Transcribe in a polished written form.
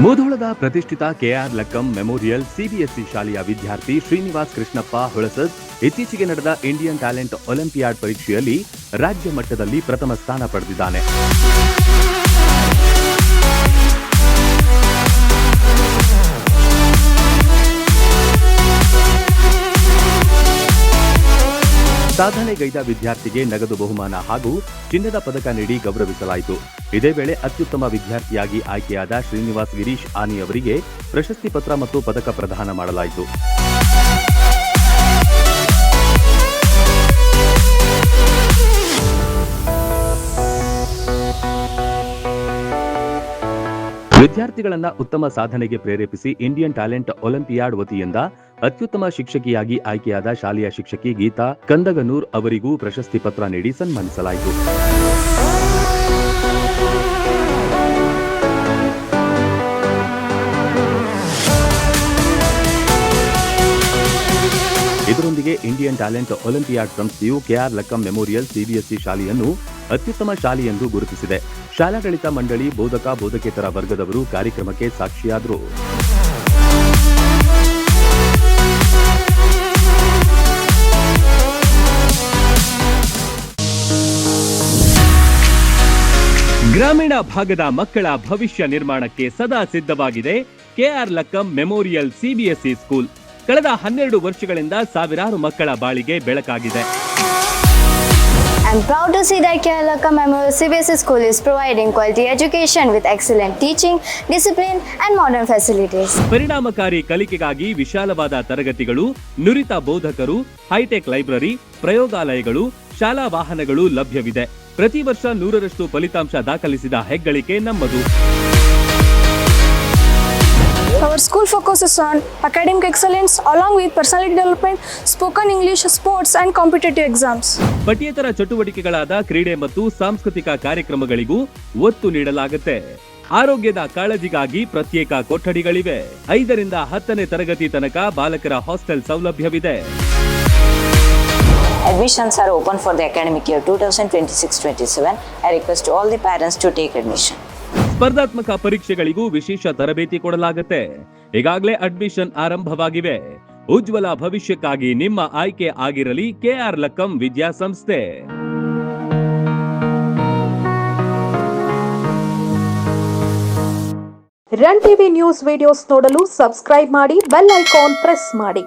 ಮುಧೋಳದ ಪ್ರತಿಷ್ಠಿತ K R Lakkam memorial CBSE ಶಾಲೆಯ ವಿದ್ಯಾರ್ಥಿ ಶ್ರೀನಿವಾಸ್ ಕೃಷ್ಣಪ್ಪ ಹೊಳಸದ್ ಇತ್ತೀಚೆಗೆ ನಡೆದ ಇಂಡಿಯನ್ ಟ್ಯಾಲೆಂಟ್ ಒಲಿಂಪಿಯಾಡ್ ಪರೀಕ್ಷೆಯಲ್ಲಿ ರಾಜ್ಯ ಮಟ್ಟದಲ್ಲಿ ಪ್ರಥಮ ಸ್ಥಾನ ಪಡೆದಿದ್ದಾನೆ. ಸಾಧನೆಗೈದ ವಿದ್ಯಾರ್ಥಿಗೆ ನಗದು ಬಹುಮಾನ ಹಾಗೂ ಚಿನ್ನದ ಪದಕ ನೀಡಿ ಗೌರವಿಸಲಾಯಿತು. ಇದೇ ವೇಳೆ ಅತ್ಯುತ್ತಮ ವಿದ್ಯಾರ್ಥಿಯಾಗಿ ಆಯ್ಕೆಯಾದ ಶ್ರೀನಿವಾಸ್ ಗಿರೀಶ್ ಆನಿ ಅವರಿಗೆ ಪ್ರಶಸ್ತಿ ಪತ್ರ ಮತ್ತು ಪದಕ ಪ್ರದಾನ ಮಾಡಲಾಯಿತು. ವಿದ್ಯಾರ್ಥಿಗಳನ್ನ ಉತ್ತಮ ಸಾಧನೆಗೆ ಪ್ರೇರೇಪಿಸಿ ಇಂಡಿಯನ್ ಟ್ಯಾಲೆಂಟ್ ಒಲಿಂಪಿಯಾಡ್ ವತಿಯಿಂದ ಅತ್ಯುತ್ತಮ ಶಿಕ್ಷಕಿಯಾಗಿ ಆಯ್ಕೆಯಾದ ಶಾಲೆಯ ಶಿಕ್ಷಕಿ ಗೀತಾ ಕಂದಗನೂರ್ ಅವರಿಗೂ ಪ್ರಶಸ್ತಿ ಪತ್ರ ನೀಡಿ ಸನ್ಮಾನಿಸಲಾಯಿತು. ಇದರೊಂದಿಗೆ ಇಂಡಿಯನ್ ಟ್ಯಾಲೆಂಟ್ ಒಲಿಂಪಿಯಾಡ್ ಸಂಸ್ಥೆಯು ಕೆಆರ್ ಲಕ್ಕಂ ಮೆಮೋರಿಯಲ್ ಸಿಬಿಎಸ್ಇ ಶಾಲೆಯನ್ನು ಅತ್ಯುತ್ತಮ ಶಾಲೆ ಎಂದು ಗುರುತಿಸಿದೆ. ಶಾಲಾಡಳಿತ ಮಂಡಳಿ, ಬೋಧಕ ಬೋಧಕೇತರ ವರ್ಗದವರು ಕಾರ್ಯಕ್ರಮಕ್ಕೆ ಸಾಕ್ಷಿಯಾದರು. ಗ್ರಾಮೀಣ ಭಾಗದ ಮಕ್ಕಳ ಭವಿಷ್ಯ ನಿರ್ಮಾಣಕ್ಕೆ ಸದಾ ಸಿದ್ಧವಾಗಿದೆ KR Lakkam memorial CBSE school. ಕಳೆದ 12 ವರ್ಷಗಳಿಂದ ಸಾವಿರಾರು ಮಕ್ಕಳ ಬಾಳಿಗೆ ಬೆಳಕಾಗಿದೆ. I am proud to see that KR Lakkam Memorial CBSE School is providing quality education with excellent teaching, discipline and modern facilities. ಪರಿಣಾಮಕಾರಿ ಕಲಿಕೆಗಾಗಿ ವಿಶಾಲವಾದ ತರಗತಿಗಳು, ನುರಿತ ಬೋಧಕರು, ಹೈಟೆಕ್ ಲೈಬ್ರರಿ, ಪ್ರಯೋಗಾಲಯಗಳು, ಶಾಲಾ ವಾಹನಗಳು ಲಭ್ಯವಿದೆ. ಪ್ರತಿ ವರ್ಷ 100ರಷ್ಟು ಫಲಿತಾಂಶ ದಾಖಲಿಸಿದ ಹೆಗ್ಗಳಿಕೆ ನಮ್ಮದು. Our school focuses on academic excellence along with personality development, spoken English, sports and competitive exams. ಪಠ್ಯೇತರ ಚಟುವಟಿಕೆಗಳಾದ ಕ್ರೀಡೆ ಮತ್ತು ಸಾಂಸ್ಕೃತಿಕ ಕಾರ್ಯಕ್ರಮಗಳಿಗೂ ಒತ್ತು ನೀಡಲಾಗುತ್ತೆ. ಆರೋಗ್ಯದ ಕಾಳಜಿಗಾಗಿ ಪ್ರತ್ಯೇಕ ಕೊಠಡಿಗಳಿವೆ. 5ರಿಂದ 10ನೇ ತರಗತಿ ತನಕ ಬಾಲಕರ ಹಾಸ್ಟೆಲ್ ಸೌಲಭ್ಯವಿದೆ. Admissions are open for the academic year 2026-27. I request all the parents to take admission. ಸ್ಪರ್ಧಾತ್ಮಕ ಪರೀಕ್ಷೆಗಳಿಗೂ ವಿಶೇಷ ತರಬೇತಿ ಕೊಡಲಾಗುತ್ತೆ. ಈಗಾಗಲೇ ಅಡ್ಮಿಷನ್ ಆರಂಭವಾಗಿವೆ. ಉಜ್ವಲ ಭವಿಷ್ಯಕ್ಕಾಗಿ ನಿಮ್ಮ ಆಯ್ಕೆ ಆಗಿರಲಿ ಕೆಆರ್ ಲಕ್ಕಂ ವಿದ್ಯಾಸಂಸ್ಥೆ. ರನ್ ಟಿವಿ ನ್ಯೂಸ್ ವಿಡಿಯೋಸ್ ನೋಡಲು ಸಬ್ಸ್ಕ್ರೈಬ್ ಮಾಡಿ, ಬೆಲ್ ಐಕಾನ್ ಪ್ರೆಸ್ ಮಾಡಿ.